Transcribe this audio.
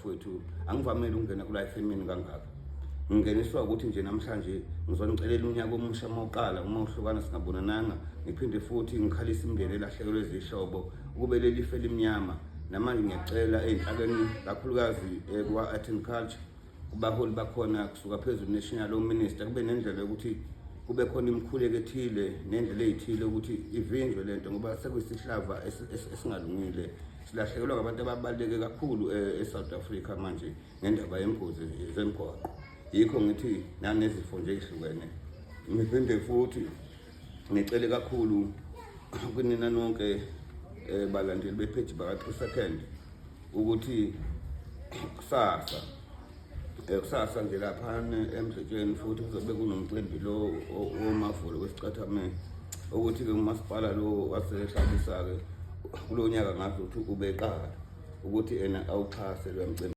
bafowethu angivamile ukungena kula FM kangaka. Ngingeniswa ukuthi nje namhlanje ngizonicelela unyaka omusha mawuqala uma uhlukana singabonananga, ngiphinde futhi ngikhalisa imindeni elahlekelwe izihlobo ukube leli ife limnyama. Namanje ngiyacela ey'nhlakeni kakhulukazi kwa-art and culture, kubaholi bakhona kusuka phezulu national law minister, kube nendlela yokuthi kube khona imikhuleko ethile nendlela ey'thile ukuthi ivinjwe lento, ngoba sekuyisihlava esingalungile. Silahlekelwa ngabantu ababaluleke kakhulu eSouth Africa manje ngendaba yengozi zemgwaqo. Yikho ngithi nanezifo nje ezihlukene. Ngiphinde futhi ngicele kakhulu kunina nonke balandeli bepage baka-3 Second ukuthi kusasa nje lapha eMdletsheni futhi kuzobe kunomcimbi lo womavulo wesicathamente, ukuthi-ke umasipala lo wasehlabisa-ke kulo nyaka ngazi ukuthi ubeqala ukuthi awuxhase lo mcimbi.